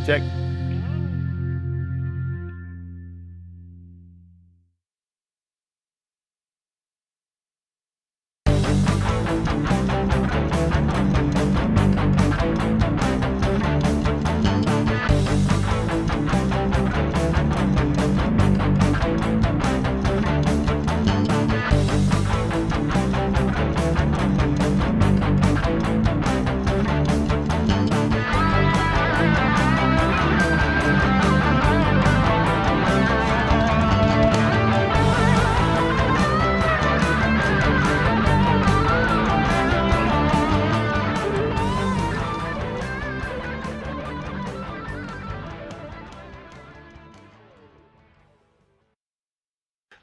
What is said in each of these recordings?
Check.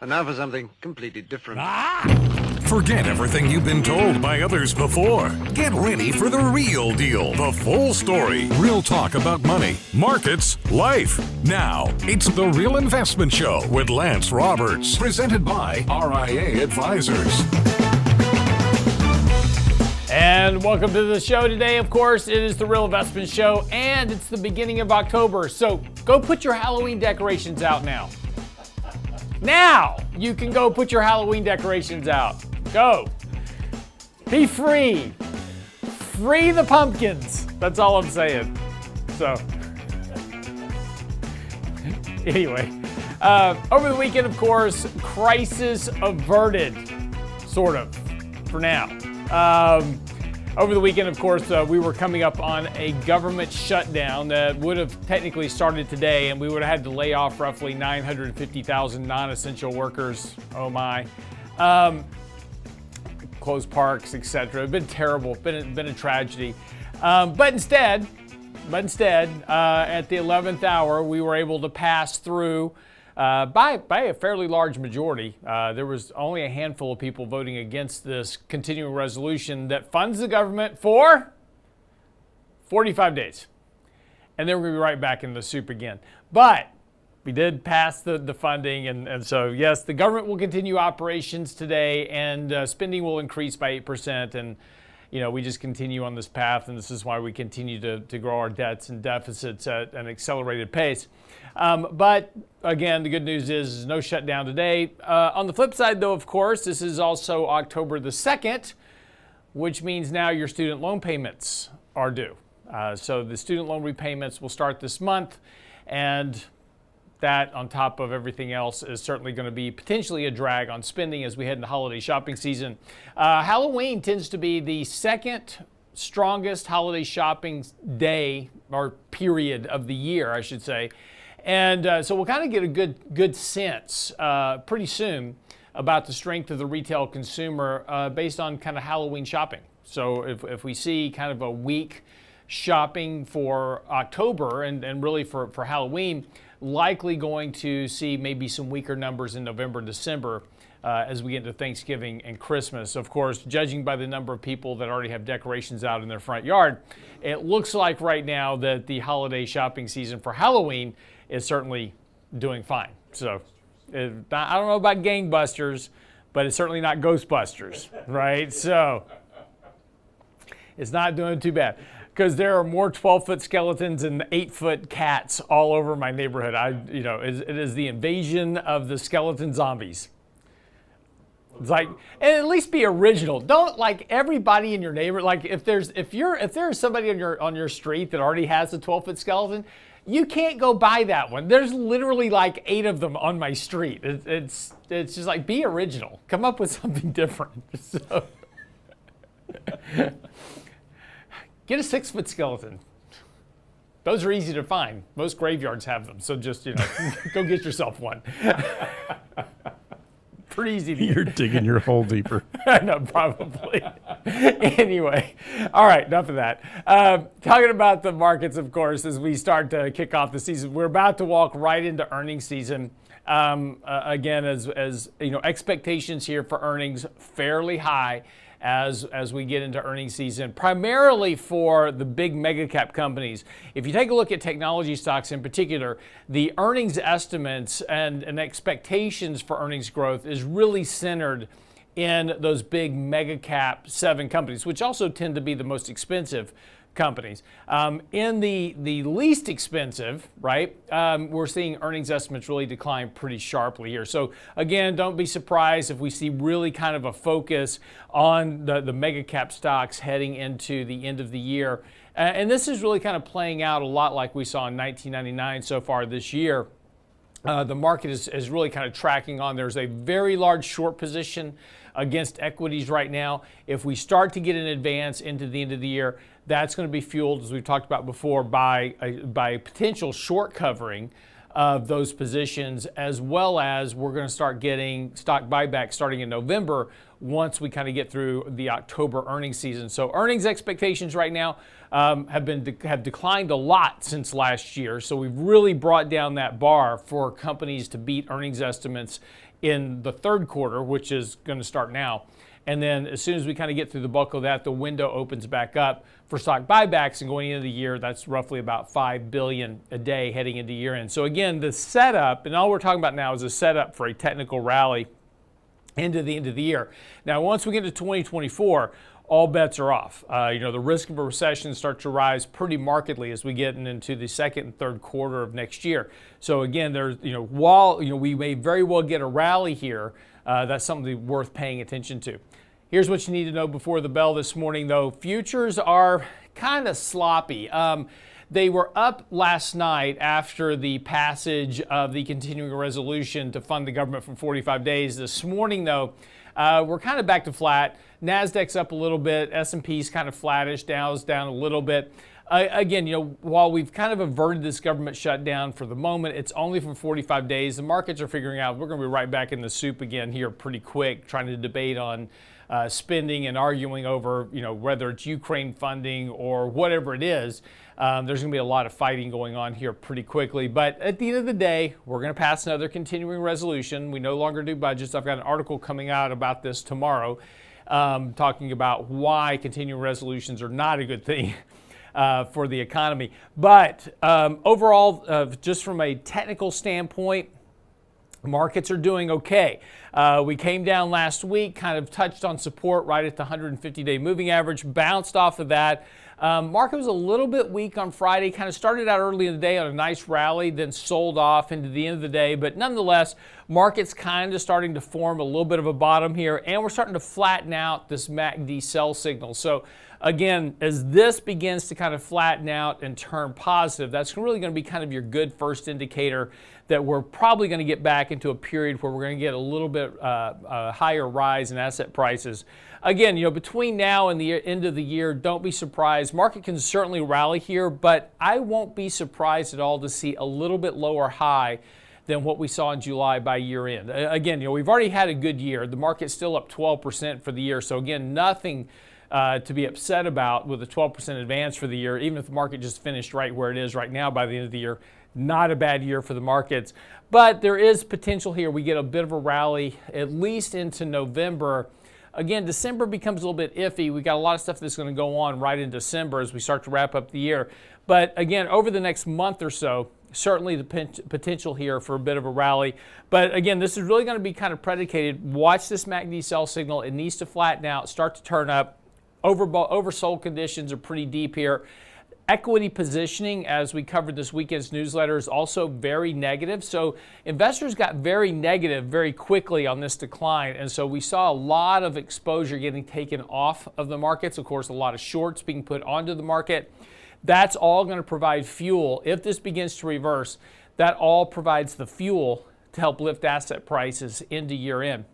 And now for something completely different. Forget everything you've been told by others before. Get ready for the real deal, the full story, real talk about money, markets, life. Now, it's The Real Investment Show with Lance Roberts, presented by RIA Advisors. And welcome to the show today. Of course, it is The Real Investment Show, and it's the beginning of October. So go put your Halloween decorations out now. Now you can go put your Halloween decorations out. Go. Be free. Free the pumpkins. That's all I'm saying. So, anyway, over the weekend, of course, crisis averted, sort of, for now. Over the weekend, of course, we were coming up on a government shutdown that would have technically started today, and we would have had to lay off roughly 950,000 non-essential workers. Oh my. Closed parks, etc. It's been terrible, been a tragedy. But instead, at the 11th hour, we were able to pass through by a fairly large majority. There was only a handful of people voting against this continuing resolution that funds the government for 45 days. And then we're going to be right back in the soup again. But we did pass the funding, and so yes, the government will continue operations today, and spending will increase by 8%, and we just continue on this path, and this is why we continue to grow our debts and deficits at an accelerated pace. But again, the good news is no shutdown today. On the flip side, though, of course, this is also October the 2nd, which means now your student loan payments are due. So the student loan repayments will start this month, and that, on top of everything else, is certainly going to be potentially a drag on spending as we head into holiday shopping season. Halloween tends to be the second strongest holiday shopping day or period of the year, I should say. And so we'll kind of get a good sense pretty soon about the strength of the retail consumer based on kind of Halloween shopping. So if we see kind of a weak shopping for October and really for Halloween, likely going to see maybe some weaker numbers in November and December as we get into Thanksgiving and Christmas. Of course, judging by the number of people that already have decorations out in their front yard, it looks like right now that the holiday shopping season for Halloween is certainly doing fine. So I don't know about gangbusters, but it's certainly not Ghostbusters, right? So it's not doing too bad, because there are more 12-foot skeletons and 8-foot cats all over my neighborhood. It is the invasion of the skeleton zombies. It's like, and at least be original. Don't like everybody in your neighborhood. Like if there's somebody on your street that already has a 12-foot skeleton, you can't go buy that one. There's literally like 8 of them on my street. It's just like, be original. Come up with something different. So. Get a 6-foot skeleton. Those are easy to find. Most graveyards have them, so just go get yourself one. Pretty easy to get. You're digging your hole deeper. No, probably. Anyway, all right, enough of that. Talking about the markets, of course, as we start to kick off the season, we're about to walk right into earnings season. Again, as expectations here for earnings fairly high as we get into earnings season, primarily for the big mega cap companies. If you take a look at technology stocks in particular, the earnings estimates and expectations for earnings growth is really centered in those big mega cap 7 companies, which also tend to be the most expensive companies. In the least expensive, right, we're seeing earnings estimates really decline pretty sharply here. So again, don't be surprised if we see really kind of a focus on the mega cap stocks heading into the end of the year. And this is really kind of playing out a lot like we saw in 1999 so far this year. The market is really kind of tracking on. There's a very large short position against equities right now. If we start to get an advance into the end of the year, that's going to be fueled, as we've talked about before, by potential short covering of those positions, as well as we're going to start getting stock buyback starting in November once we kind of get through the October earnings season. So earnings expectations right now have declined a lot since last year. So we've really brought down that bar for companies to beat earnings estimates in the third quarter, which is going to start now. And then as soon as we kind of get through the bulk of that, the window opens back up for stock buybacks, and going into the year, that's roughly about $5 billion a day heading into year end. So again, the setup, and all we're talking about now is a setup for a technical rally into the end of the year. Now, once we get to 2024, all bets are off. The risk of a recession starts to rise pretty markedly as we get into the second and third quarter of next year. So again, there's, while we may very well get a rally here, that's something worth paying attention to. Here's what you need to know before the bell this morning, though. Futures are kind of sloppy. They were up last night after the passage of the continuing resolution to fund the government for 45 days. This morning, though, we're kind of back to flat. NASDAQ's up a little bit. S&P's kind of flattish. Dow's down a little bit. Again, while we've kind of averted this government shutdown for the moment, it's only for 45 days. The markets are figuring out we're going to be right back in the soup again here pretty quick, trying to debate on spending and arguing over, whether it's Ukraine funding or whatever it is. There's going to be a lot of fighting going on here pretty quickly. But at the end of the day, we're going to pass another continuing resolution. We no longer do budgets. I've got an article coming out about this tomorrow, talking about why continuing resolutions are not a good thing for the economy. But overall, just from a technical standpoint, markets are doing okay. We came down last week, kind of touched on support right at the 150-day moving average, bounced off of that. Market was a little bit weak on Friday, kind of started out early in the day on a nice rally, then sold off into the end of the day. But nonetheless, market's kind of starting to form a little bit of a bottom here, and we're starting to flatten out this MACD sell signal. So again, as this begins to kind of flatten out and turn positive, that's really going to be kind of your good first indicator that we're probably going to get back into a period where we're going to get a little bit higher rise in asset prices. Again, between now and the end of the year, don't be surprised. Market can certainly rally here, but I won't be surprised at all to see a little bit lower high than what we saw in July by year end. Again, we've already had a good year. The market's still up 12% for the year. So again, nothing to be upset about with a 12% advance for the year, even if the market just finished right where it is right now by the end of the year. Not a bad year for the markets, but there is potential here. We get a bit of a rally, at least into November. Again, December becomes a little bit iffy. We got a lot of stuff that's going to go on right in December as we start to wrap up the year. But again, over the next month or so, certainly the potential here for a bit of a rally. But again, this is really going to be kind of predicated. Watch this MACD sell signal. It needs to flatten out, start to turn up. Oversold conditions are pretty deep here. Equity positioning, as we covered this weekend's newsletter, is also very negative. So investors got very negative very quickly on this decline. And so we saw a lot of exposure getting taken off of the markets. Of course, a lot of shorts being put onto the market. That's all going to provide fuel. If this begins to reverse, that all provides the fuel to help lift asset prices into year end.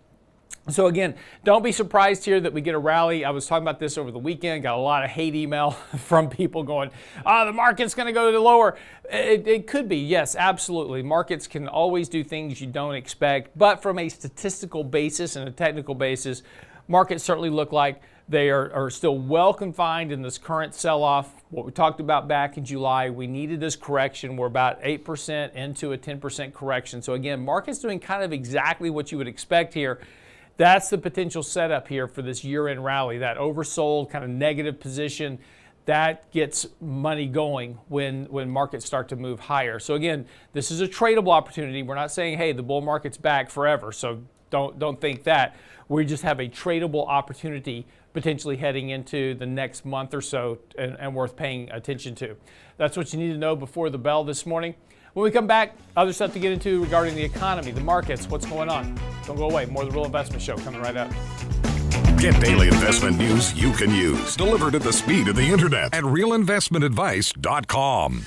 So again, don't be surprised here that we get a rally. I was talking about this over the weekend, got a lot of hate email from people going, the market's going to go to lower. It could be, yes, absolutely. Markets can always do things you don't expect, but from a statistical basis and a technical basis, markets certainly look like they are still well confined in this current sell-off. What we talked about back in July, we needed this correction. We're about 8% into a 10% correction. So again, market's doing kind of exactly what you would expect here. That's the potential setup here for this year-end rally, that oversold kind of negative position. That gets money going when markets start to move higher. So again, this is a tradable opportunity. We're not saying, hey, the bull market's back forever, so don't think that. We just have a tradable opportunity potentially heading into the next month or so and worth paying attention to. That's what you need to know before the bell this morning. When we come back, other stuff to get into regarding the economy, the markets, what's going on. Don't go away. More of the Real Investment Show coming right up. Get daily investment news you can use, delivered at the speed of the internet at realinvestmentadvice.com.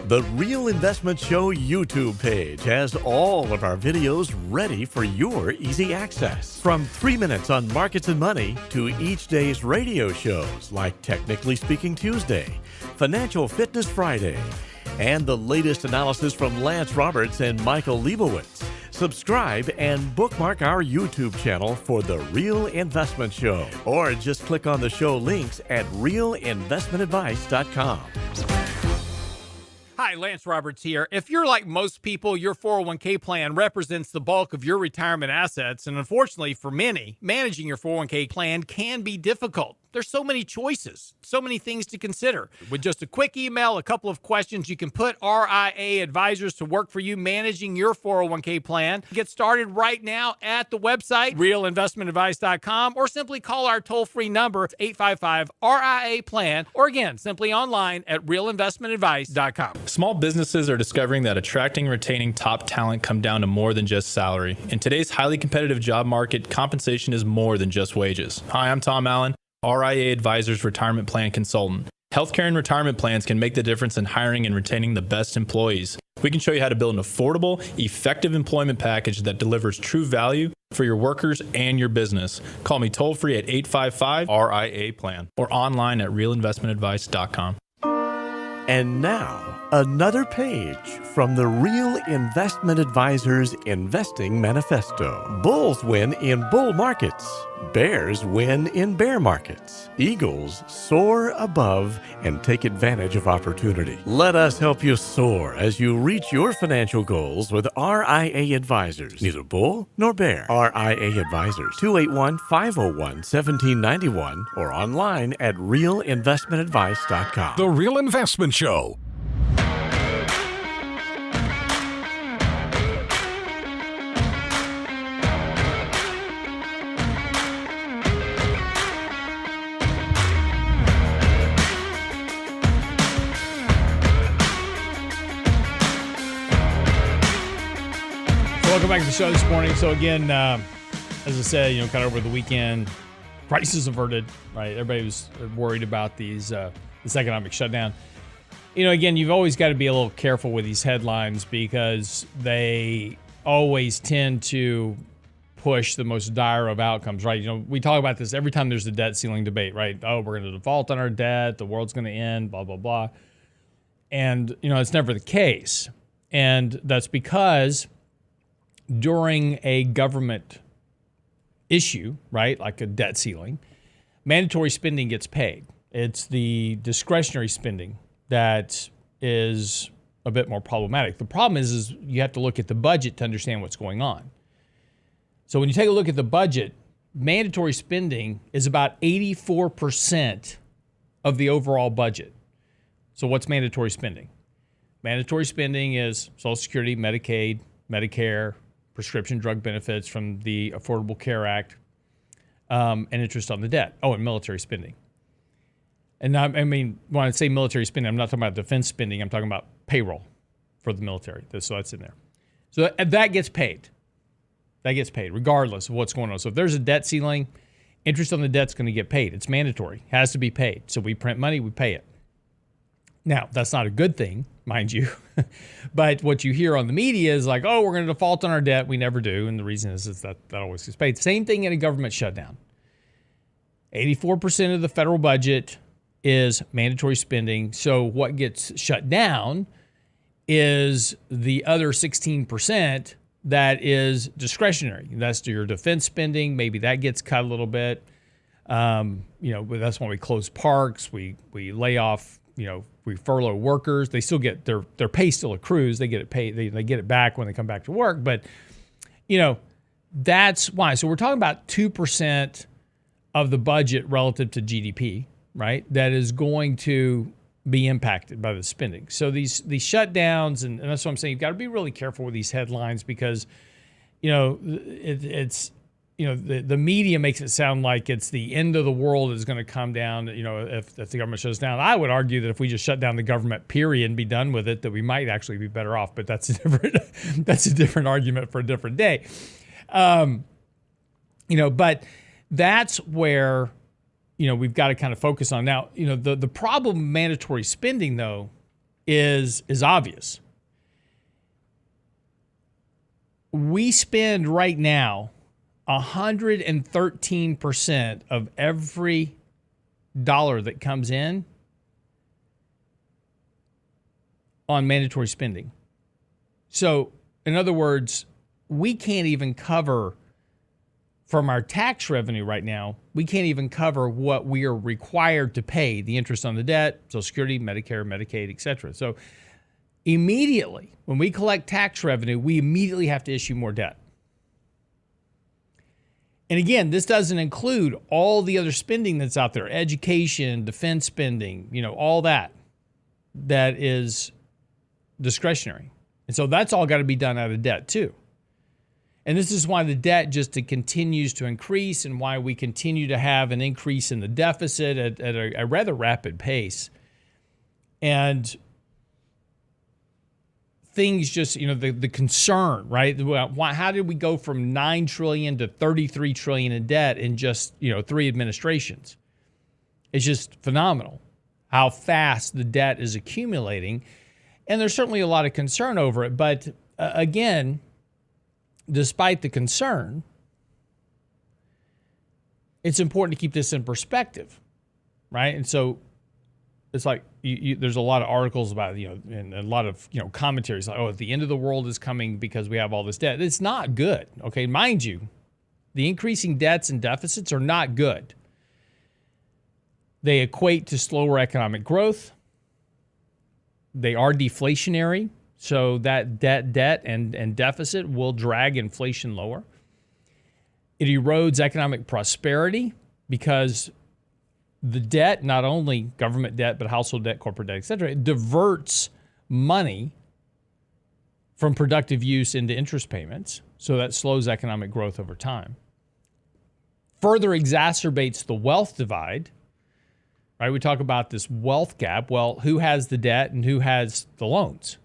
The Real Investment Show YouTube page has all of our videos ready for your easy access. From 3 minutes on markets and money to each day's radio shows like Technically Speaking Tuesday, Financial Fitness Friday, and the latest analysis from Lance Roberts and Michael Leibowitz. Subscribe and bookmark our YouTube channel for The Real Investment Show, or just click on the show links at realinvestmentadvice.com. Hi, Lance Roberts here. If you're like most people, your 401k plan represents the bulk of your retirement assets, and unfortunately for many, managing your 401k plan can be difficult. There's so many choices, so many things to consider. With just a quick email, a couple of questions, you can put RIA advisors to work for you managing your 401k plan. Get started right now at the website, realinvestmentadvice.com, or simply call our toll-free number, 855-RIA-PLAN, or again, simply online at realinvestmentadvice.com. Small businesses are discovering that attracting and retaining top talent come down to more than just salary. In today's highly competitive job market, compensation is more than just wages. Hi, I'm Tom Allen, RIA Advisors Retirement Plan Consultant. Healthcare and retirement plans can make the difference in hiring and retaining the best employees. We can show you how to build an affordable, effective employment package that delivers true value for your workers and your business. Call me toll-free at 855-RIA-PLAN or online at realinvestmentadvice.com. And now, another page from the Real Investment Advisors Investing Manifesto. Bulls win in bull markets. Bears win in bear markets. Eagles soar above and take advantage of opportunity. Let us help you soar as you reach your financial goals with RIA Advisors. Neither bull nor bear. RIA Advisors, 281-501-1791 or online at realinvestmentadvice.com. The Real Investment Show. Welcome back to the show this morning. So again, as I said, kind of over the weekend, prices averted, right? Everybody was worried about this economic shutdown. Again, you've always got to be a little careful with these headlines because they always tend to push the most dire of outcomes, right? We talk about this every time there's a debt ceiling debate, right? Oh, we're going to default on our debt. The world's going to end, blah, blah, blah. And, it's never the case. And that's because during a government issue, right, like a debt ceiling, mandatory spending gets paid. It's the discretionary spending that is a bit more problematic. The problem is you have to look at the budget to understand what's going on. So when you take a look at the budget, mandatory spending is about 84% of the overall budget. So what's mandatory spending? Mandatory spending is Social Security, Medicaid, Medicare, prescription drug benefits from the Affordable Care Act, and interest on the debt. Oh, and military spending. And when I say military spending, I'm not talking about defense spending. I'm talking about payroll for the military. So that's in there. So that gets paid. That gets paid regardless of what's going on. So if there's a debt ceiling, interest on the debt's going to get paid. It's mandatory. It has to be paid. So we print money, we pay it. Now, that's not a good thing, mind you. But what you hear on the media is like, oh, we're going to default on our debt. We never do. And the reason is that always gets paid. Same thing in a government shutdown. 84% of the federal budget is mandatory spending. So what gets shut down is the other 16% that is discretionary. That's your defense spending. Maybe that gets cut a little bit. That's when we close parks. We lay off, we furlough workers. They still get their pay still accrues. They get it paid. They get it back when they come back to work. But, that's why. So we're talking about 2% of the budget relative to GDP, right? That is going to be impacted by the spending. So these shutdowns, and that's what I'm saying. You've got to be really careful with these headlines because, it's the media makes it sound like it's the end of the world is going to come down, if the government shuts down. I would argue that if we just shut down the government, period, and be done with it, that we might actually be better off. But that's a different argument for a different day. But that's where, we've got to kind of focus on. Now, the problem with mandatory spending, though, is obvious. We spend right now 113% of every dollar that comes in on mandatory spending. So, in other words, we can't even cover from our tax revenue right now, we can't even cover what we are required to pay, the interest on the debt, Social Security, Medicare, Medicaid, et cetera. So immediately, when we collect tax revenue, we immediately have to issue more debt. And again, this doesn't include all the other spending that's out there, education, defense spending, all that is discretionary. And so that's all got to be done out of debt too. And this is why the debt just continues to increase and why we continue to have an increase in the deficit at a rather rapid pace. And things just, the concern, right? How did we go from $9 trillion to $33 trillion in debt in just, 3 administrations? It's just phenomenal how fast the debt is accumulating. And there's certainly a lot of concern over it. But again, despite the concern, it's important to keep this in perspective, right? And so it's like there's a lot of articles about, and a lot of, commentaries like, the end of the world is coming because we have all this debt. It's not good, okay? Mind you, the increasing debts and deficits are not good. They equate to slower economic growth. They are deflationary. So that debt and deficit will drag inflation lower. It erodes economic prosperity because the debt, not only government debt, but household debt, corporate debt, et cetera, it diverts money from productive use into interest payments. So that slows economic growth over time. Further exacerbates the wealth divide. Right? We talk about this wealth gap. Well, who has the debt and who has the loans?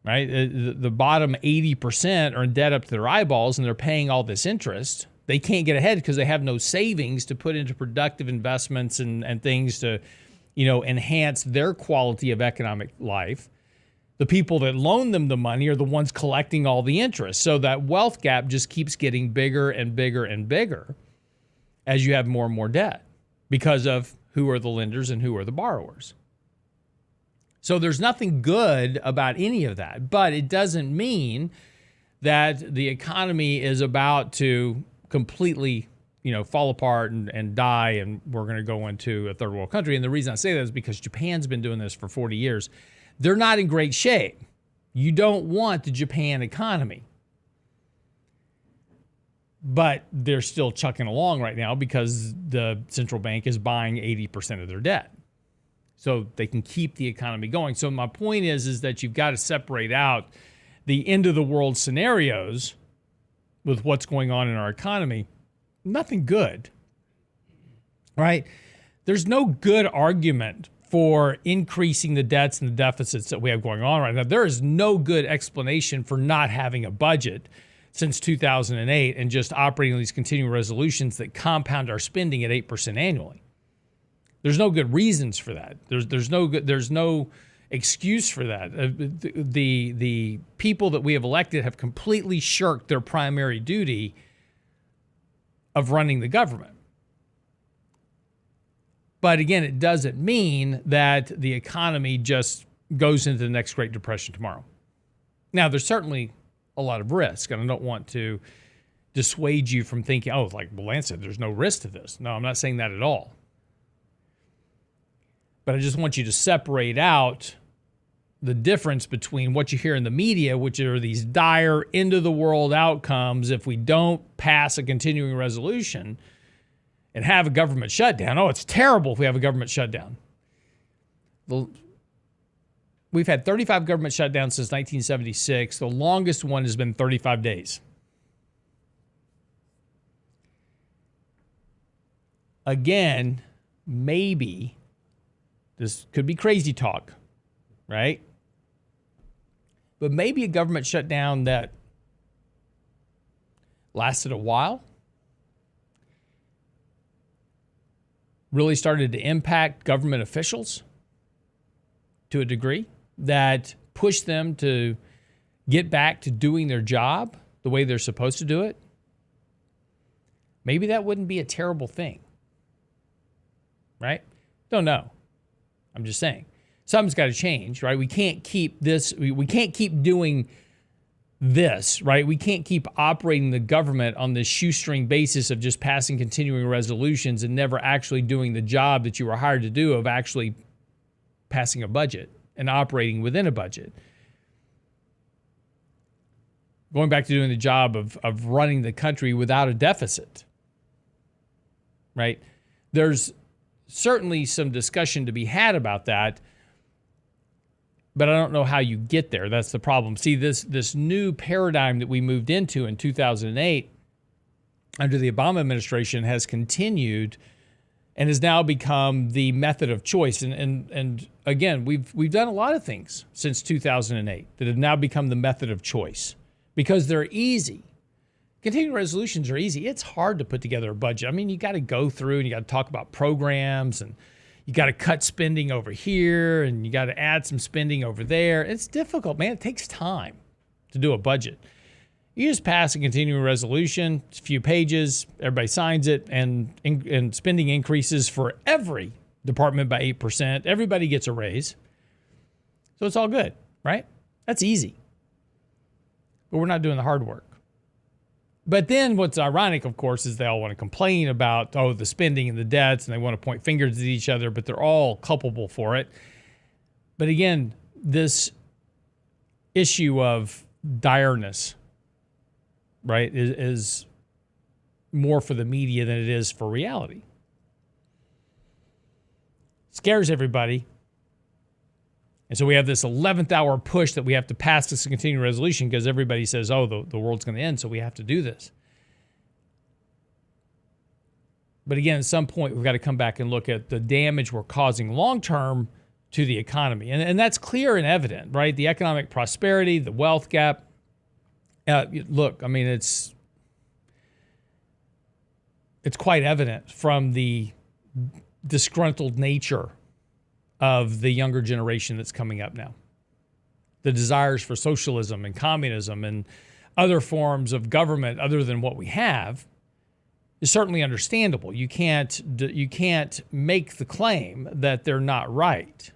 Right? The bottom 80% are in debt up to their eyeballs and they're paying all this interest. They can't get ahead because they have no savings to put into productive investments and things to, enhance their quality of economic life. The people that loan them the money are the ones collecting all the interest. So that wealth gap just keeps getting bigger and bigger and bigger as you have more and more debt because of who are the lenders and who are the borrowers. So there's nothing good about any of that, but it doesn't mean that the economy is about to completely, fall apart and die and we're going to go into a third world country. And the reason I say that is because Japan's been doing this for 40 years. They're not in great shape. You don't want the Japan economy. But they're still chucking along right now because the central bank is buying 80% of their debt. So they can keep the economy going. So my point is that you've got to separate out the end of the world scenarios with what's going on in our economy. Nothing good, right? There's no good argument for increasing the debts and the deficits that we have going on right now. There is no good explanation for not having a budget since 2008 and just operating on these continuing resolutions that compound our spending at 8% annually. There's no good reasons for that. There's no excuse for that. The people that we have elected have completely shirked their primary duty of running the government. But again, it doesn't mean that the economy just goes into the next Great Depression tomorrow. Now, there's certainly a lot of risk, and I don't want to dissuade you from thinking, like Lance said, there's no risk to this. No, I'm not saying that at all. But I just want you to separate out the difference between what you hear in the media, which are these dire end-of-the-world outcomes if we don't pass a continuing resolution and have a government shutdown. It's terrible if we have a government shutdown. We've had 35 government shutdowns since 1976. The longest one has been 35 days. again, maybe, this could be crazy talk, right? But maybe a government shutdown that lasted a while, really started to impact government officials to a degree that pushed them to get back to doing their job the way they're supposed to do it. Maybe that wouldn't be a terrible thing, right? Don't know. I'm just saying. Something's got to change, right? We can't keep this, we can't keep doing this, right? We can't keep operating the government on this shoestring basis of just passing continuing resolutions and never actually doing the job that you were hired to do of actually passing a budget and operating within a budget. Going back to doing the job of running the country without a deficit, right? There's certainly some discussion to be had about that, but I don't know how you get there. That's the problem. See, this new paradigm that we moved into in 2008 under the Obama administration has continued and has now become the method of choice. And again, we've done a lot of things since 2008 that have now become the method of choice because they're easy. Continuing resolutions are easy. It's hard to put together a budget. I mean, you got to go through and you got to talk about programs and you got to cut spending over here and you got to add some spending over there. It's difficult, man. It takes time to do a budget. You just pass a continuing resolution, it's a few pages, everybody signs it, and spending increases for every department by 8%. Everybody gets a raise. So it's all good, right? That's easy. But we're not doing the hard work. But then what's ironic, of course, is they all want to complain about, the spending and the debts, and they want to point fingers at each other, but they're all culpable for it. But again, this issue of direness, right, is more for the media than it is for reality. Scares everybody. And so we have this 11th hour push that we have to pass this continuing resolution because everybody says, the world's going to end, so we have to do this. But again, at some point, we've got to come back and look at the damage we're causing long-term to the economy. And that's clear and evident, right? The economic prosperity, the wealth gap. Look, I mean, it's quite evident from the disgruntled nature of the younger generation that's coming up now. The desires for socialism and communism and other forms of government other than what we have is certainly understandable. You can't make the claim that they're not right.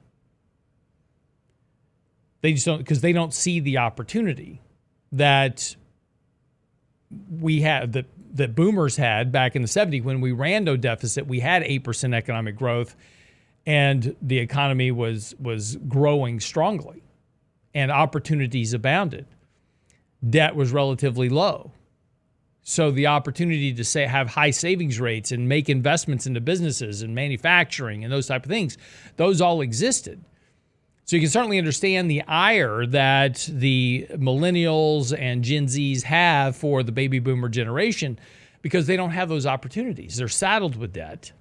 They just don't, because they don't see the opportunity that we had, that boomers had back in the 70s when we ran no deficit. We had 8% economic growth. And the economy was growing strongly and opportunities abounded. Debt was relatively low. So the opportunity to have high savings rates and make investments into businesses and manufacturing and those type of things, those all existed. So you can certainly understand the ire that the millennials and Gen Zs have for the baby boomer generation because they don't have those opportunities. They're saddled with debt.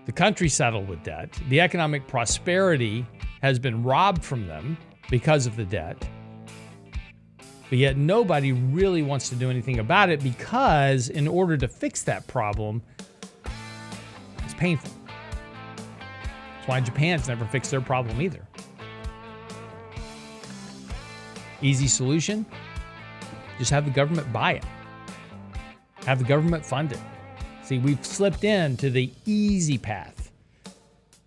The country's saddled with debt. The economic prosperity has been robbed from them because of the debt. But yet nobody really wants to do anything about it because in order to fix that problem, it's painful. That's why Japan's never fixed their problem either. Easy solution, just have the government buy it. Have the government fund it. See, we've slipped into the easy path.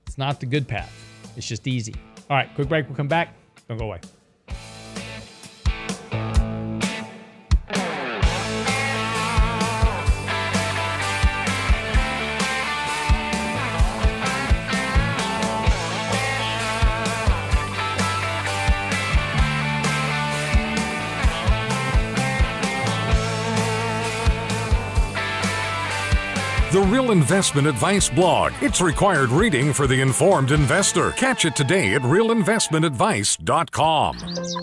It's not the good path. It's just easy. All right, quick break. We'll come back. Don't go away. The Real Investment Advice blog. It's required reading for the informed investor. Catch it today at realinvestmentadvice.com.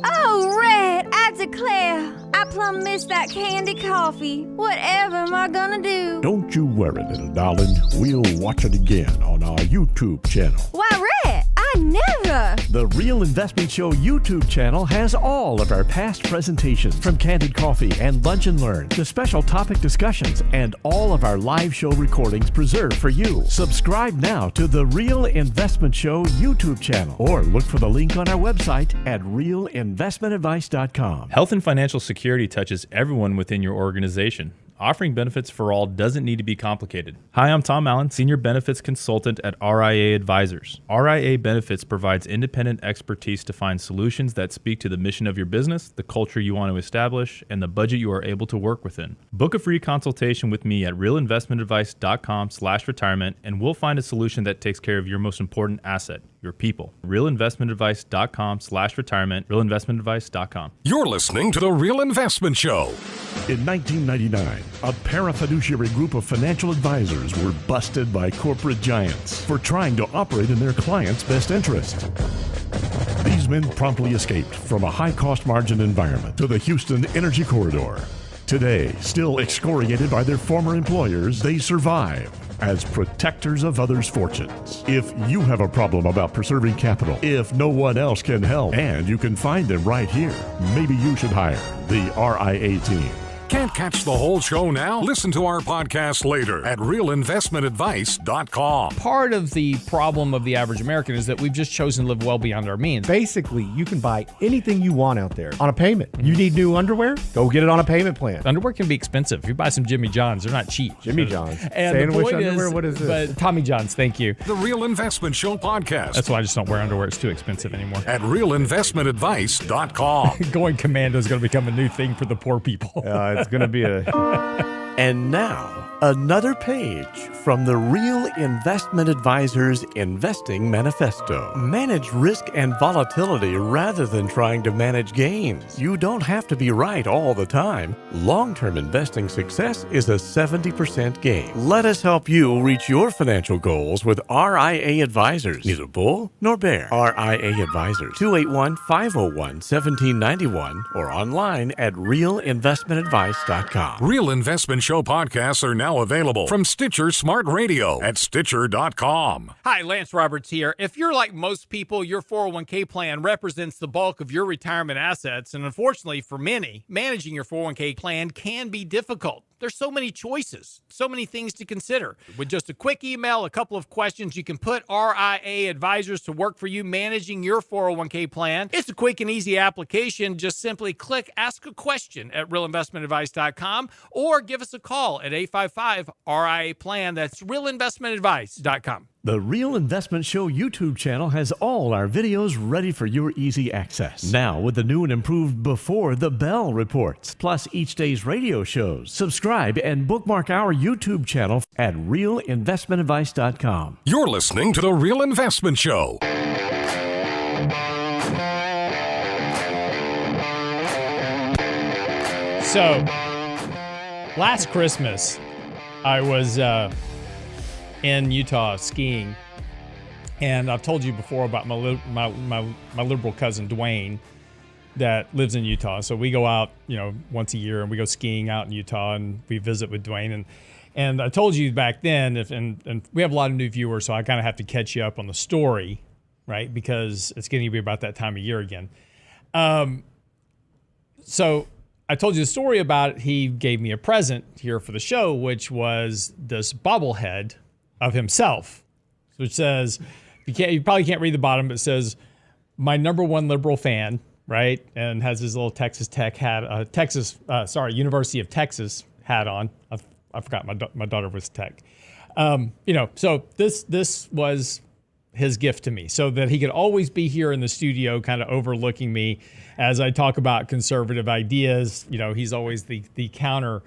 Oh, Red, I I declare, I plumb miss that candy coffee. Whatever am I gonna do? Don't you worry, little darling. We'll watch it again on our YouTube channel. Why, Rhett, I never. The Real Investment Show YouTube channel has all of our past presentations, from Candid Coffee and Lunch and Learn to special topic discussions, and all of our live show recordings preserved for you. Subscribe now to the Real Investment Show YouTube channel, or look for the link on our website at realinvestmentadvice.com. Health and financial security touches everyone within your organization. Offering benefits for all doesn't need to be complicated. Hi, I'm Tom Allen, Senior Benefits Consultant at RIA Advisors. RIA Benefits provides independent expertise to find solutions that speak to the mission of your business, the culture you want to establish, and the budget you are able to work within. Book a free consultation with me at realinvestmentadvice.com/retirement, and we'll find a solution that takes care of your most important asset, your people. realinvestmentadvice.com/retirement, realinvestmentadvice.com. You're listening to The Real Investment Show. In 1999, a parafiduciary group of financial advisors were busted by corporate giants for trying to operate in their clients' best interest. These men promptly escaped from a high-cost margin environment to the Houston Energy Corridor. Today, still excoriated by their former employers, they survive as protectors of others' fortunes. If you have a problem about preserving capital, if no one else can help, and you can find them right here, maybe you should hire the RIA team. Can't catch the whole show now? Listen to our podcast later at realinvestmentadvice.com. Part of the problem of the average American is that we've just chosen to live well beyond our means. Basically, you can buy anything you want out there on a payment. You need new underwear? Go get it on a payment plan. Underwear can be expensive. If you buy some Jimmy John's, they're not cheap. Jimmy John's. And Sandwich the point underwear? is, What is this? But Tommy John's, thank you. The Real Investment Show podcast That's why I just don't wear underwear. It's too expensive anymore. at realinvestmentadvice.com. Going commando is going to become a new thing for the poor people. It's going to be a... And now, another page from the Real Investment Advisors Investing Manifesto. Manage risk and volatility rather than trying to manage gains. You don't have to be right all the time. Long-term investing success is a 70% gain. Let us help you reach your financial goals with RIA Advisors. Neither bull nor bear. RIA Advisors, 281-501-1791, or online at realinvestmentadvice.com. Real Investment Show podcasts are now available from Stitcher Smart Radio at Stitcher.com. Hi, Lance Roberts here. If you're like most people, your 401k plan represents the bulk of your retirement assets. And unfortunately for many, managing your 401k plan can be difficult. There's so many choices, so many things to consider. With just a quick email, a couple of questions, you can put RIA Advisors to work for you managing your 401k plan. It's a quick and easy application. Just simply click Ask a Question at realinvestmentadvice.com or give us a call at 855-RIA-PLAN. That's realinvestmentadvice.com. The Real Investment Show YouTube channel has all our videos ready for your easy access. Now with the new and improved Before the Bell reports, plus each day's radio shows. Subscribe and bookmark our YouTube channel at realinvestmentadvice.com. You're listening to The Real Investment Show. So, last Christmas, I was in Utah skiing, and I've told you before about my liberal cousin Duane that lives in Utah. So we go out, once a year, and we go skiing out in Utah, and we visit with Duane. And I told you back then, and we have a lot of new viewers, so I kind of have to catch you up on the story, right? Because it's going to be about that time of year again. So I told you the story about it. He gave me a present here for the show, which was this bobblehead of himself, which says, you probably can't read the bottom, but it says, "My number one liberal fan," right? And has his little Texas Tech hat, University of Texas hat on. I forgot my daughter was Tech. So this was his gift to me, so that he could always be here in the studio, kind of overlooking me as I talk about conservative ideas. He's always the counter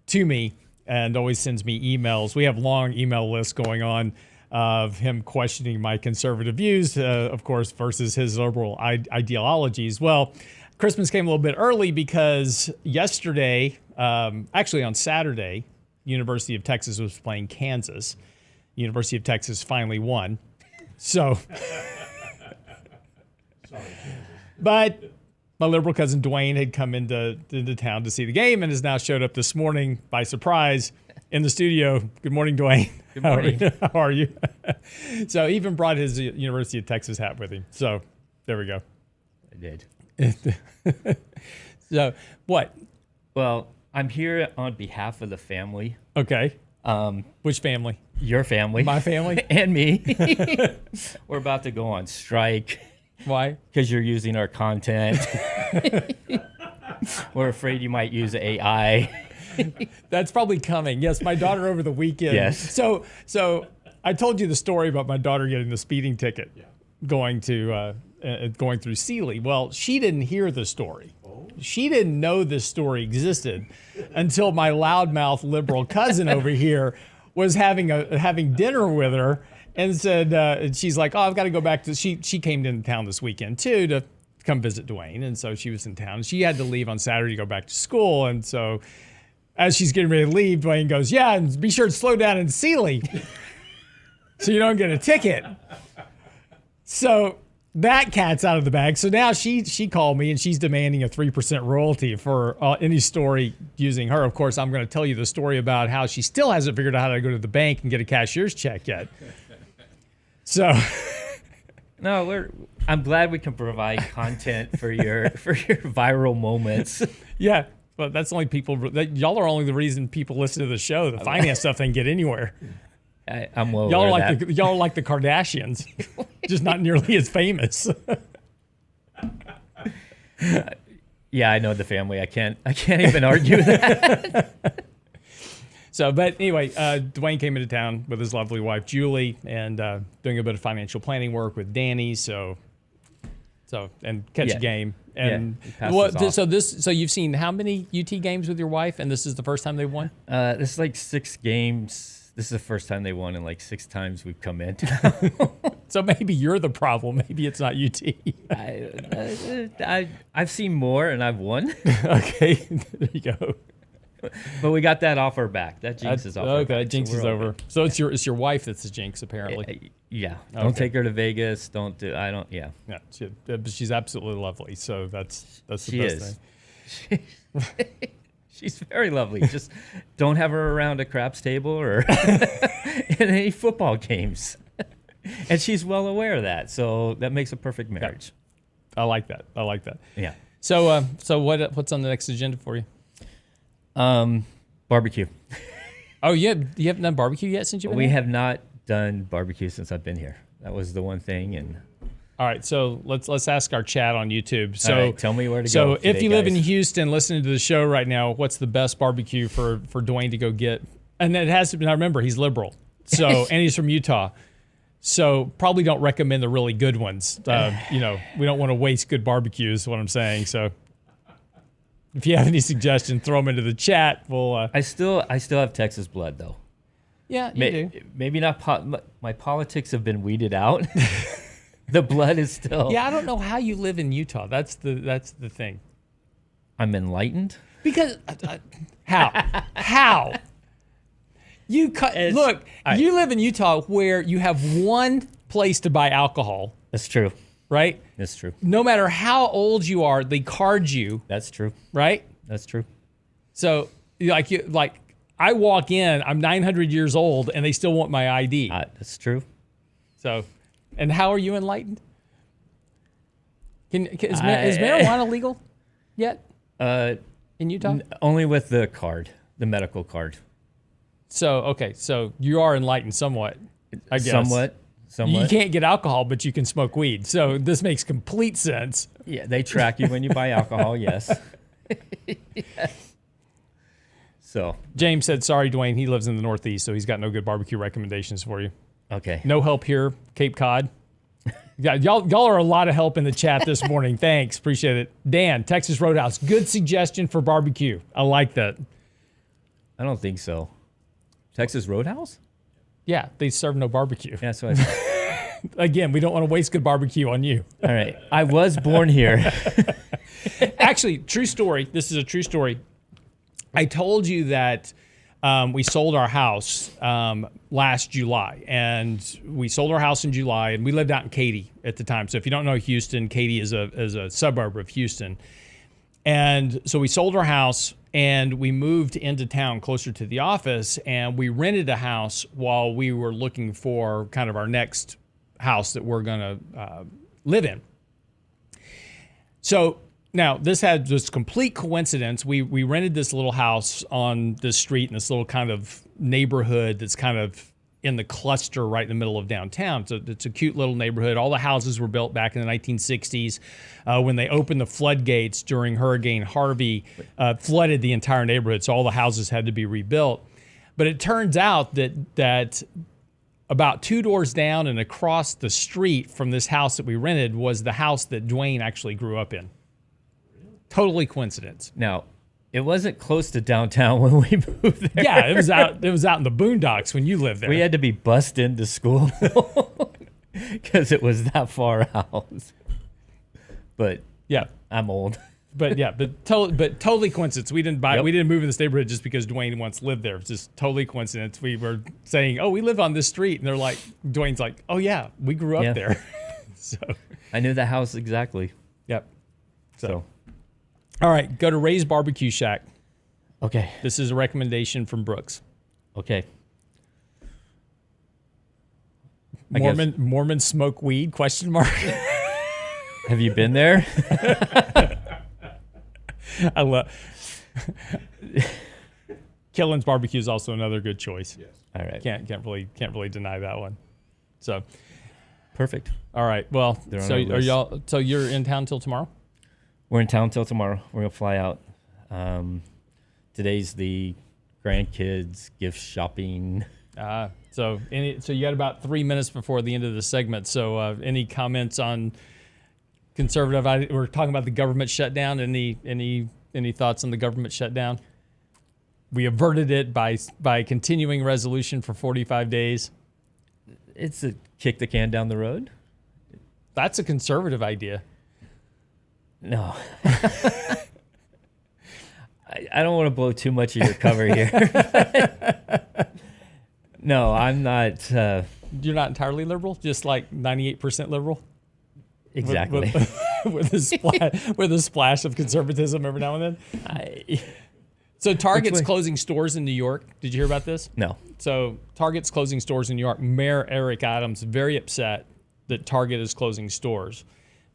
to me, and always sends me emails. We have long email lists going on of him questioning my conservative views, of course, versus his liberal ideologies. Well, Christmas came a little bit early because yesterday, actually on Saturday, University of Texas was playing Kansas. University of Texas finally won. So, but My liberal cousin Duane had come into town to see the game and has now showed up this morning by surprise in the studio. Good morning, Duane. Good morning. How are you? So he even brought his University of Texas hat with him. So there we go. I did. So what? Well, I'm here on behalf of the family. Okay. Which family? Your family. My family? And me. We're about to go on strike. Why? Because you're using our content. We're afraid you might use AI. That's probably coming. Yes, my daughter over the weekend. Yes. So I told you the story about my daughter getting the speeding ticket going through Sealy. Well, she didn't hear the story. She didn't know this story existed until my loudmouth liberal cousin over here was having dinner with her and said, and she's like, oh, I've got to go back to, she came into town this weekend too to come visit Duane. And so she was in town. She had to leave on Saturday to go back to school. And so as she's getting ready to leave, Duane goes, yeah, and be sure to slow down in Sealy so you don't get a ticket. So that cat's out of the bag. So now she called me and she's demanding a 3% royalty for any story using her. Of course, I'm going to tell you the story about how she still hasn't figured out how to go to the bank and get a cashier's check yet. So, No, I'm glad we can provide content for your viral moments. Yeah, but that's only y'all are only the reason people listen to the show. The finance stuff they can get anywhere. I'm well Y'all aware are of that. y'all are like the Kardashians, just not nearly as famous. Yeah, I know the family. I can't even argue that. So, but anyway, Duane came into town with his lovely wife Julie, and doing a bit of financial planning work with Danny. So and catch a game. And so you've seen how many UT games with your wife, and this is the first time they won? This is like 6 games. This is the first time they won in like 6 times we've come in. So maybe you're the problem. Maybe it's not UT. I've seen more and I've won. Okay, there you go. But we got that off our back. That jinx is off our back. Okay, jinx is over. So it's your wife that's the jinx, apparently. Yeah. Don't take her to Vegas. Yeah. Yeah, but she's absolutely lovely. So that's the She best is. thing. She's very lovely. Just don't have her around a craps table or in any football games. And she's well aware of that. So that makes a perfect marriage. I like that. Yeah. So what's on the next agenda for you? Barbecue. Oh, yeah. You haven't done barbecue yet since you've been We here? have not done barbecue since I've been here. That was the one thing. And all right, so let's ask our chat on YouTube. So all right, tell me where to go. So today, if you live in guys. Houston, listening to the show right now, what's the best barbecue for Duane to go get? And it has to be. Now remember, he's liberal, so and he's from Utah, so probably don't recommend the really good ones. We don't want to waste good barbecues. Is what I'm saying. So if you have any suggestions, throw them into the chat. We'll. I still have Texas blood though. Yeah, you do. Maybe not. My politics have been weeded out. The blood is still. Yeah, I don't know how you live in Utah. That's the thing. I'm enlightened. Because how you look? You live in Utah where you have one place to buy alcohol. That's true. Right. That's true. No matter how old you are, they card you. That's true. Right. That's true. So like I walk in, I'm 900 years old, and they still want my ID. That's true. So. And how are you enlightened? Is marijuana legal yet in Utah? Only with the card, the medical card. So you are enlightened somewhat, I guess. Somewhat. You can't get alcohol, but you can smoke weed. So this makes complete sense. Yeah, they track you when you buy alcohol, yes. Yes. So James said, sorry, Duane, he lives in the Northeast, so he's got no good barbecue recommendations for you. Okay. No help here, Cape Cod. Yeah, y'all are a lot of help in the chat this morning. Thanks, appreciate it. Dan, Texas Roadhouse, good suggestion for barbecue. I like that. I don't think so. Texas Roadhouse? Yeah, they serve no barbecue. Yeah, that's what I said. Again, we don't want to waste good barbecue on you. All right. I was born here. Actually, true story. This is a true story. I told you that we sold our house last July, and we sold our house in July, and we lived out in Katy at the time. So if you don't know Houston, Katy is a suburb of Houston. And so we sold our house and we moved into town closer to the office, and we rented a house while we were looking for kind of our next house that we're going to live in. So now this had this complete coincidence. We rented this little house on this street in this little kind of neighborhood that's kind of in the cluster right in the middle of downtown. So it's a cute little neighborhood. All the houses were built back in the 1960s when they opened the floodgates during Hurricane Harvey, flooded the entire neighborhood. So all the houses had to be rebuilt. But it turns out that about 2 doors down and across the street from this house that we rented was the house that Duane actually grew up in. Totally coincidence. Now, it wasn't close to downtown when we moved there. Yeah, it was out in the boondocks when you lived there. We had to be bussed into school because it was that far out. But yeah, I'm old. But totally coincidence. We didn't move in this neighborhood just because Duane once lived there. It's just totally coincidence. We were saying, "Oh, we live on this street," and they're like, Duane's like, "Oh yeah, we grew up there." So I knew the house exactly. Yep. So. All right, go to Ray's Barbecue Shack. Okay. This is a recommendation from Brooks. Okay. Mormons smoke weed? ? Have you been there? I love Killen's Barbecue is also another good choice. Yes. All right. Can't really deny that one. So perfect. All right. Well, so you're in town till tomorrow? We're in town till tomorrow. We're gonna fly out. Today's the grandkids gift shopping. So you got about 3 minutes before the end of the segment. So any comments on conservative? We're talking about the government shutdown. Any thoughts on the government shutdown? We averted it by continuing resolution for 45 days. It's a kick the can down the road. That's a conservative idea. No. I don't want to blow too much of your cover here. No, I'm not. You're not entirely liberal? Just like 98% liberal? Exactly. With a splash of conservatism every now and then? So Target's closing stores in New York. Did you hear about this? No. So Target's closing stores in New York. Mayor Eric Adams very upset that Target is closing stores.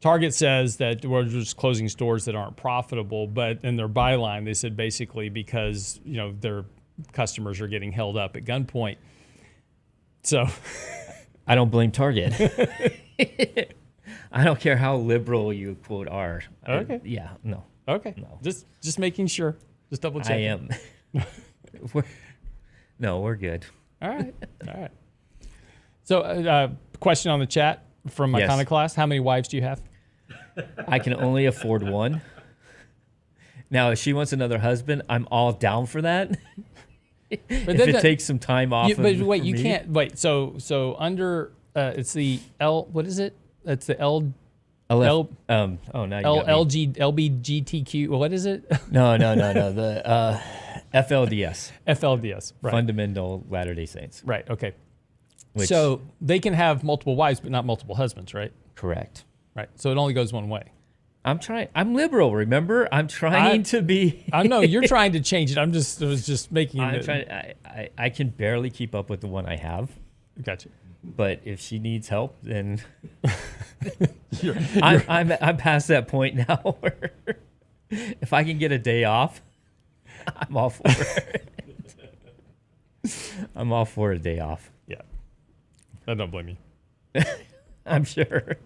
Target says that we're just closing stores that aren't profitable, but in their byline, they said basically because, their customers are getting held up at gunpoint. So I don't blame Target. I don't care how liberal you quote are. Okay. No. Okay. No. Just making sure. Just double checking. I am. We're good. All right. So question on the chat from Iconoclast. How many wives do you have? I can only afford one. Now, if she wants another husband, I'm all down for that. But if it takes some time off. But wait, you can't. Wait, so under it's the L. What is it? It's the L. Now you LBGTQ. What is it? No. The FLDS. FLDS. Right. Fundamental Latter-day Saints. Right. Okay. So they can have multiple wives, but not multiple husbands, right? Correct. Right. So it only goes one way. I'm liberal, remember? I'm trying to be. I know you're trying to change it. I was just making it. I can barely keep up with the one I have. Gotcha. But if she needs help, then I'm past that point now where if I can get a day off, I'm all for it. I'm all for a day off. Yeah. I don't blame you. I'm sure.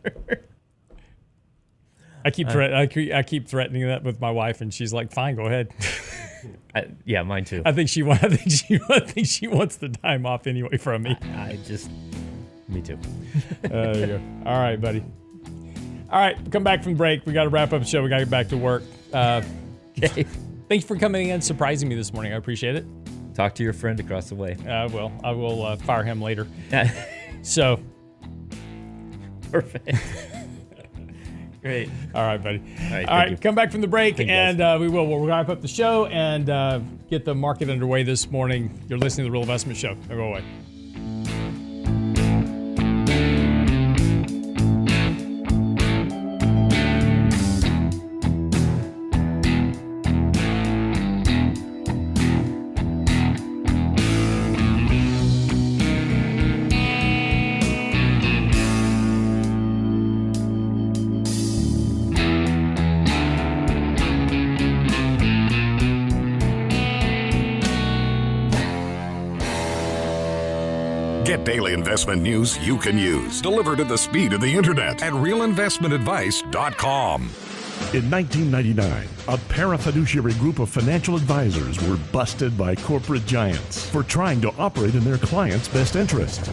I keep threatening that with my wife, and she's like, "Fine, go ahead." Yeah, mine too. I think she wants the time off anyway from me. Me too. There you go. All right, buddy. All right, come back from break. We got to wrap up the show. We got to get back to work. Okay. Thanks for coming in, surprising me this morning. I appreciate it. Talk to your friend across the way. I will fire him later. So. Perfect. Great. All right, buddy. All right, All right, you. come back from the break, Thank you, and guys. we'll wrap up the show and get the market underway this morning. You're listening to The Real Investment Show. Don't go away. Get daily investment news you can use, delivered at the speed of the internet at realinvestmentadvice.com. In 1999, a parafiduciary group of financial advisors were busted by corporate giants for trying to operate in their clients' best interest.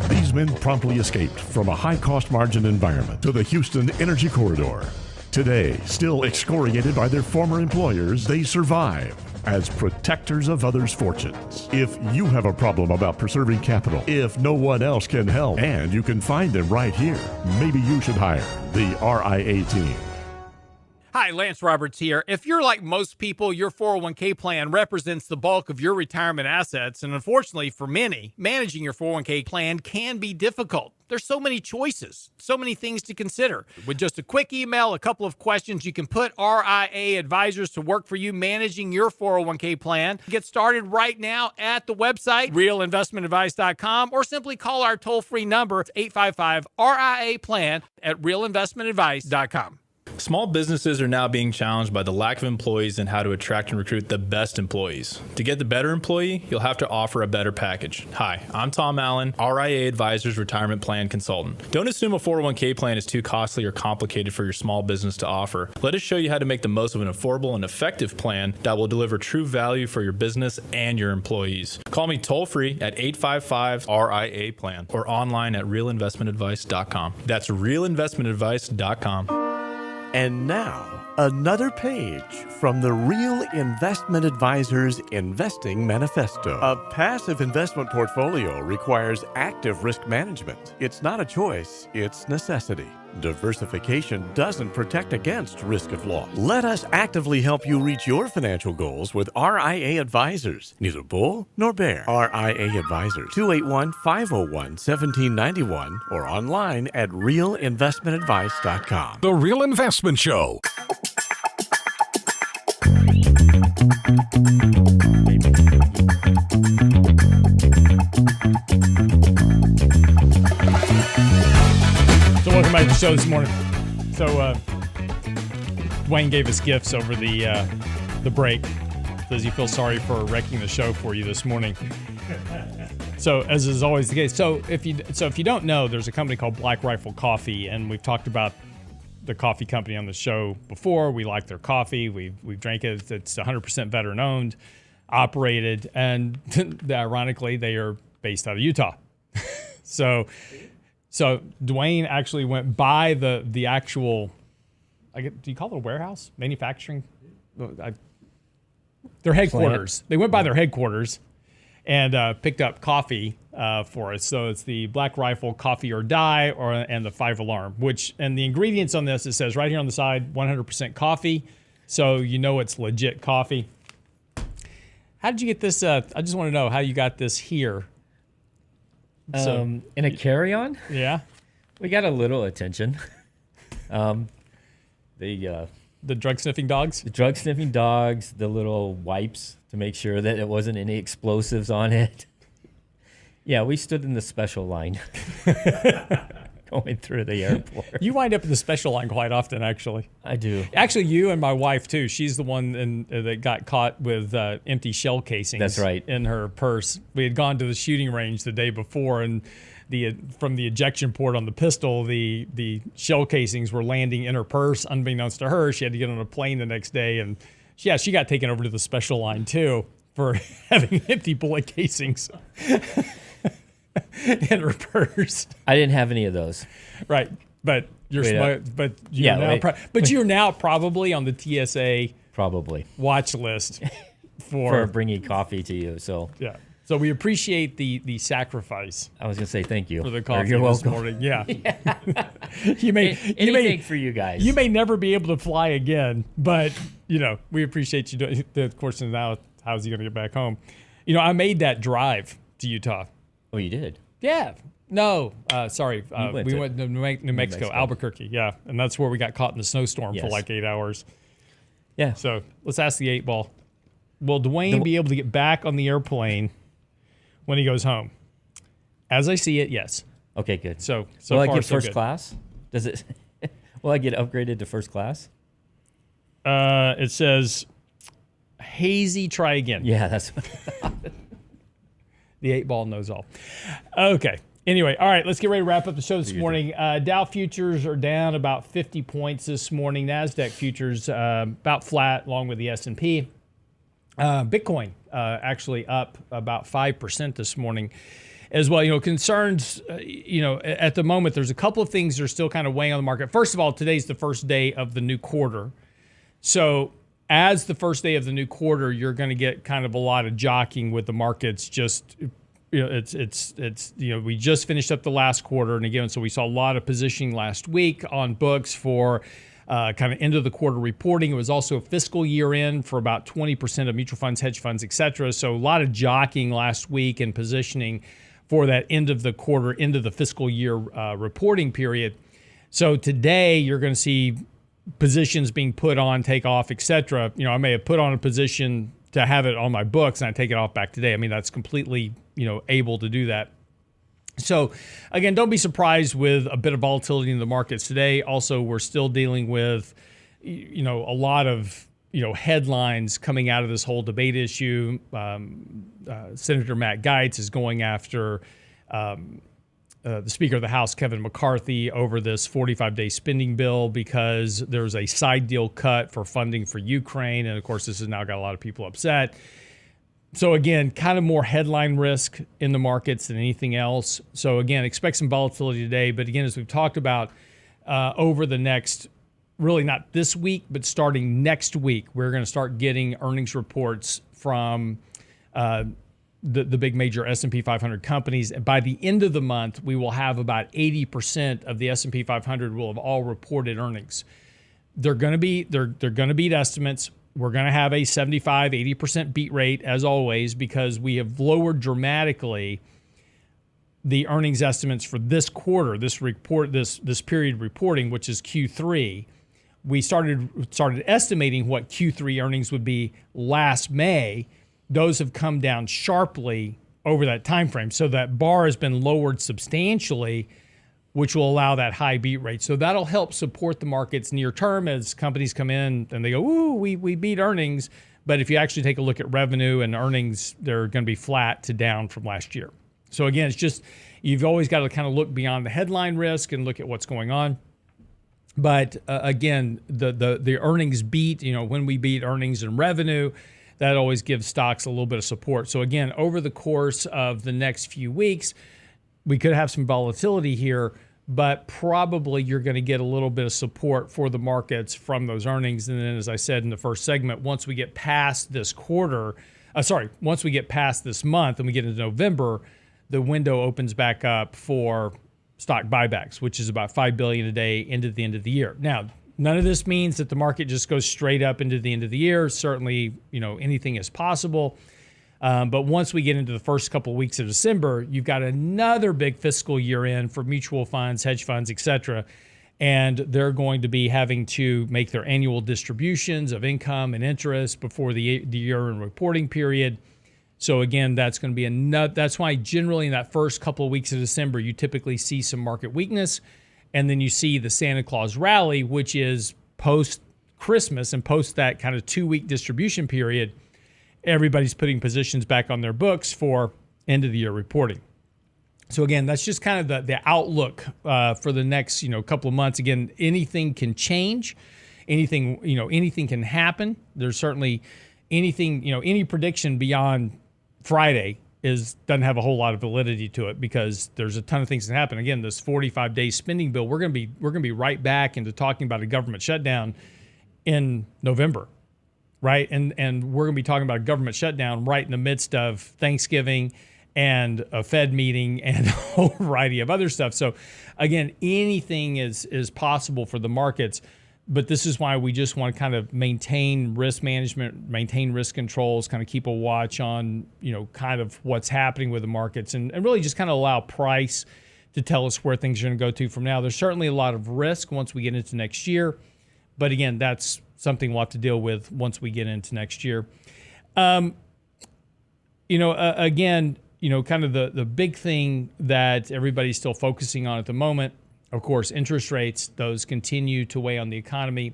These men promptly escaped from a high-cost margin environment to the Houston Energy Corridor. Today, still excoriated by their former employers, they survive as protectors of others' fortunes. If you have a problem about preserving capital, if no one else can help, and you can find them right here, maybe you should hire the RIA team. Hi, Lance Roberts here. If you're like most people, your 401k plan represents the bulk of your retirement assets, and unfortunately for many, managing your 401k plan can be difficult. There's so many choices, so many things to consider. With just a quick email, a couple of questions, you can put RIA advisors to work for you managing your 401k plan. Get started right now at the website, realinvestmentadvice.com, or simply call our toll-free number, 855-RIA-PLAN at realinvestmentadvice.com. Small businesses are now being challenged by the lack of employees and how to attract and recruit the best employees. To get the better employee, you'll have to offer a better package. Hi, I'm Tom Allen, RIA Advisors Retirement Plan Consultant. Don't assume a 401k plan is too costly or complicated for your small business to offer. Let us show you how to make the most of an affordable and effective plan that will deliver true value for your business and your employees. Call me toll-free at 855-RIA-PLAN or online at realinvestmentadvice.com. That's realinvestmentadvice.com. And now, another page from the Real Investment Advisors Investing Manifesto. A passive investment portfolio requires active risk management. It's not a choice, it's necessity. Diversification doesn't protect against risk of loss. Let us actively help you reach your financial goals with RIA Advisors. Neither bull nor bear. RIA Advisors, 281-501-1791 or online at realinvestmentadvice.com. The Real Investment Show. So welcome back to the show this morning. So Duane gave us gifts over the break. Does he feel sorry for wrecking the show for you this morning? So as is always the case. So if you don't know, there's a company called Black Rifle Coffee, and we've talked about the coffee company on the show before. We like their coffee. We've drank it. It's 100% veteran owned, operated, and ironically, they are based out of Utah. So Duane actually went by the actual, do you call it a warehouse? Manufacturing? Their headquarters. They went by their headquarters and picked up coffee for us. So it's the Black Rifle Coffee or Die and the 5 Alarm, and the ingredients on this, it says right here on the side, 100% coffee. So you know it's legit coffee. How did you get this? I just want to know how you got this here. In a carry-on? Yeah. We got a little attention. The drug-sniffing dogs? The drug-sniffing dogs, the little wipes to make sure that it wasn't any explosives on it. Yeah, we stood in the special line going through the airport. You wind up in the special line quite often, actually. I do. Actually, you and my wife, too. She's the one that got caught with empty shell casings. That's right. In her purse. We had gone to the shooting range the day before, and from the ejection port on the pistol, the shell casings were landing in her purse. Unbeknownst to her, she had to get on a plane the next day, and she got taken over to the special line, too, for having empty bullet casings. In her purse. I didn't have any of those. Right, but you're now probably on the TSA watch list for bringing coffee to you. So yeah, so we appreciate the sacrifice. I was gonna say thank you for the coffee You're this welcome. morning. Yeah. you may Anything for you guys. You may never be able to fly again, but we appreciate you doing. Of course, now how's he going to get back home? I made that drive to Utah. Oh, you did? Yeah. No, sorry. went We to went to New Mexico, Albuquerque. Yeah, and that's where we got caught in the snowstorm for Yes. like 8 hours. Yeah. So let's ask the 8-ball. Will Duane be able to get back on the airplane when he goes home? As I see it, yes. Okay, good. So will far, I get so first good. class? Does it? Will I get upgraded to first class? It says hazy. Try again. Yeah, that's. The 8-ball knows all. Okay. Anyway, all right, let's get ready to wrap up the show this morning. Dow futures are down about 50 points this morning. NASDAQ futures about flat, along with the S&P. Bitcoin actually up about 5% this morning as well. Concerns, at the moment, there's a couple of things that are still kind of weighing on the market. First of all, today's the first day of the new quarter. So as the first day of the new quarter, you're going to get kind of a lot of jockeying with the markets. Just, we just finished up the last quarter. And again, so we saw a lot of positioning last week on books for kind of end of the quarter reporting. It was also a fiscal year end for about 20% of mutual funds, hedge funds, et cetera. So a lot of jockeying last week and positioning for that end of the quarter, end of the fiscal year reporting period. So today you're going to see positions being put on, take off, et cetera. I may have put on a position to have it on my books and I take it off back today. I mean, that's completely, able to do that. So again, don't be surprised with a bit of volatility in the markets today. Also, we're still dealing with, a lot of, headlines coming out of this whole debate issue. Senator Matt Gaetz is going after the Speaker of the House, Kevin McCarthy, over this 45-day spending bill because there's a side deal cut for funding for Ukraine. And of course, this has now got a lot of people upset. So again, kind of more headline risk in the markets than anything else. So again, expect some volatility today. But again, as we've talked about over the next, really not this week, but starting next week, we're going to start getting earnings reports from the big major S&P 500 companies. By the end of the month, we will have about 80% of the S&P 500 will have all reported earnings. They're going to beat estimates. We're going to have a 75, 80% beat rate as always because we have lowered dramatically the earnings estimates for this quarter, this period reporting, which is Q3. We started estimating what Q3 earnings would be last May. Those have come down sharply over that time frame. So that bar has been lowered substantially, which will allow that high beat rate. So that'll help support the markets near term as companies come in and they go, ooh, we beat earnings. But if you actually take a look at revenue and earnings, they're going to be flat to down from last year. So again, it's just, you've always got to kind of look beyond the headline risk and look at what's going on. But again, the earnings beat, when we beat earnings and revenue, that always gives stocks a little bit of support. So again, over the course of the next few weeks, we could have some volatility here, but probably you're going to get a little bit of support for the markets from those earnings. And then, as I said in the first segment, once we get past this once we get past this month and we get into November, the window opens back up for stock buybacks, which is about $5 billion a day into the end of the year. Now, none of this means that the market just goes straight up into the end of the year. Certainly, anything is possible. But once we get into the first couple of weeks of December, you've got another big fiscal year end for mutual funds, hedge funds, et cetera. And they're going to be having to make their annual distributions of income and interest before the year-end reporting period. So again, that's going to be that's why generally in that first couple of weeks of December, you typically see some market weakness. And then you see the Santa Claus rally, which is post-Christmas and post that kind of 2-week distribution period. Everybody's putting positions back on their books for end of the year reporting. So again, that's just kind of the outlook for the next couple of months. Again, anything can change, anything can happen. There's certainly anything any prediction beyond Friday doesn't have a whole lot of validity to it because there's a ton of things that happen. Again, this 45-day spending bill, we're going to be right back into talking about a government shutdown in November. Right. And we're going to be talking about a government shutdown right in the midst of Thanksgiving and a Fed meeting and a whole variety of other stuff. So again, anything is possible for the markets, but this is why we just want to kind of maintain risk management, maintain risk controls, kind of keep a watch on, kind of what's happening with the markets and really just kind of allow price to tell us where things are going to go to from now. There's certainly a lot of risk once we get into next year, but again, that's something we'll have to deal with once we get into next year. Again, kind of the big thing that everybody's still focusing on at the moment, of course, interest rates, those continue to weigh on the economy.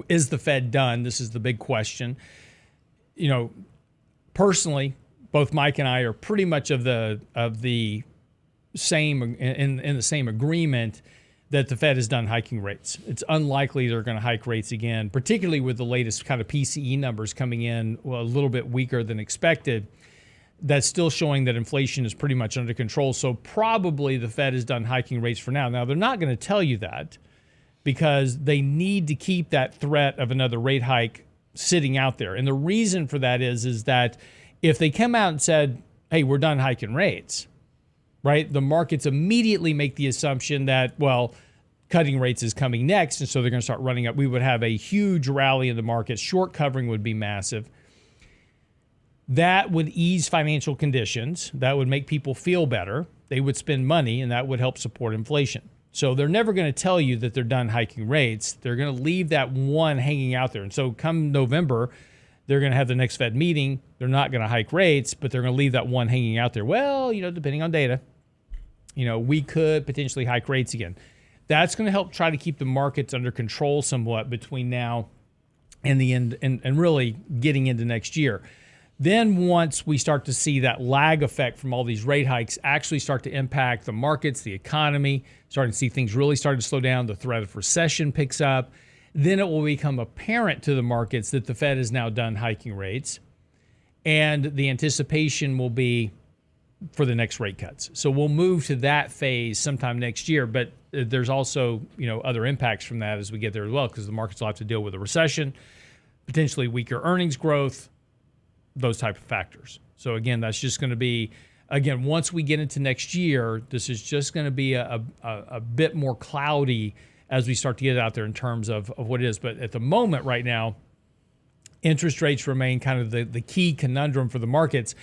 Is the Fed done? This is the big question. Personally, both Mike and I are pretty much of the same in the same agreement that the Fed is done hiking rates. It's unlikely they're going to hike rates again, particularly with the latest kind of PCE numbers coming in a little bit weaker than expected. That's still showing that inflation is pretty much under control. So probably the Fed is done hiking rates for now. Now, they're not going to tell you that because they need to keep that threat of another rate hike sitting out there. And the reason for that is that if they come out and said, hey, we're done hiking rates, right, the markets immediately make the assumption that, well, cutting rates is coming next, and so they're going to start running up. We would have a huge rally in the market. Short covering would be massive. That would ease financial conditions. That would make people feel better. They would spend money, and that would help support inflation. So they're never going to tell you that they're done hiking rates. They're going to leave that one hanging out there. And so come November, they're going to have the next Fed meeting. They're not going to hike rates, but they're going to leave that one hanging out there. Well, depending on data, we could potentially hike rates again. That's going to help try to keep the markets under control somewhat between now and the end and really getting into next year. Then once we start to see that lag effect from all these rate hikes actually start to impact the markets, the economy, starting to see things really start to slow down, the threat of recession picks up, then it will become apparent to the markets that the Fed is now done hiking rates, and the anticipation will be for the next rate cuts. So we'll move to that phase sometime next year, but there's also, other impacts from that as we get there as well, because the markets will have to deal with a recession, potentially weaker earnings growth, those type of factors. So again, that's just going to be, once we get into next year, this is just going to be a bit more cloudy as we start to get out there in terms of what it is. But at the moment right now, interest rates remain kind of the key conundrum for the markets.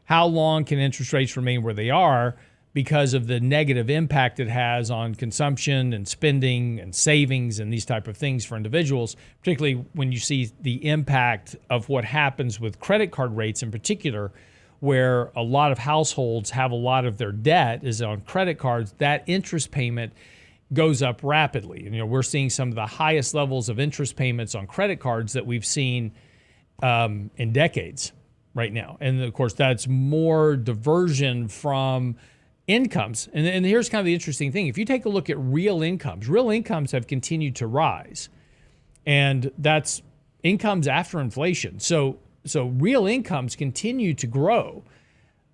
How long can interest rates remain where they are because of the negative impact it has on consumption and spending and savings and these type of things for individuals, particularly when you see the impact of what happens with credit card rates in particular, where a lot of households have a lot of their debt is on credit cards. That interest payment goes up rapidly. And, we're seeing some of the highest levels of interest payments on credit cards that we've seen in decades right now. And of course, that's more diversion from incomes. And here's kind of the interesting thing. If you take a look at real incomes have continued to rise. And that's incomes after inflation. So real incomes continue to grow.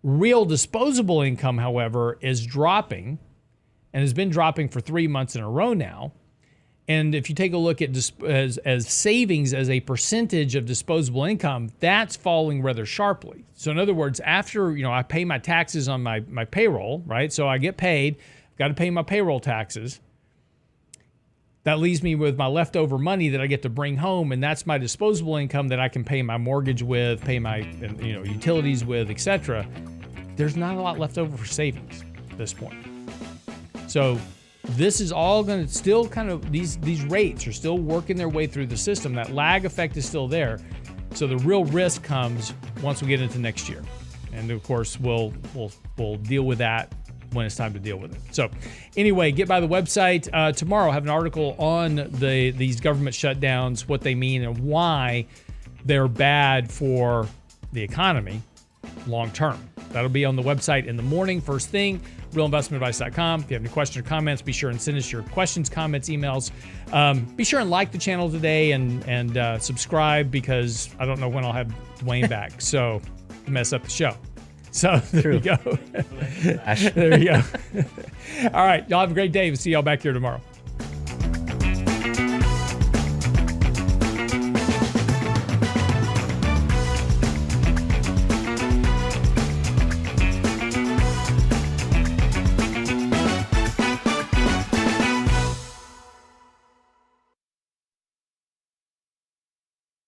Real disposable income, however, is dropping and has been dropping for 3 months in a row now. And if you take a look at as savings as a percentage of disposable income, that's falling rather sharply. So in other words, after I pay my taxes on my payroll, right? So I get paid, got to pay my payroll taxes. That leaves me with my leftover money that I get to bring home, and that's my disposable income that I can pay my mortgage with, pay my utilities with, etc. There's not a lot left over for savings at this point. So this is all going to still kind of, these rates are still working their way through the system. That lag effect is still there. So the real risk comes once we get into next year. And of course, we'll deal with that when it's time to deal with it. So anyway, get by the website. Tomorrow I have an article on these government shutdowns, what they mean and why they're bad for the economy long term. That'll be on the website in the morning, first thing, realinvestmentadvice.com. If you have any questions or comments, be sure and send us your questions, comments, emails. Be sure and like the channel today and subscribe, because I don't know when I'll have Duane back. So mess up the show. So there you go. There you go. All right. Y'all have a great day. We'll see y'all back here tomorrow.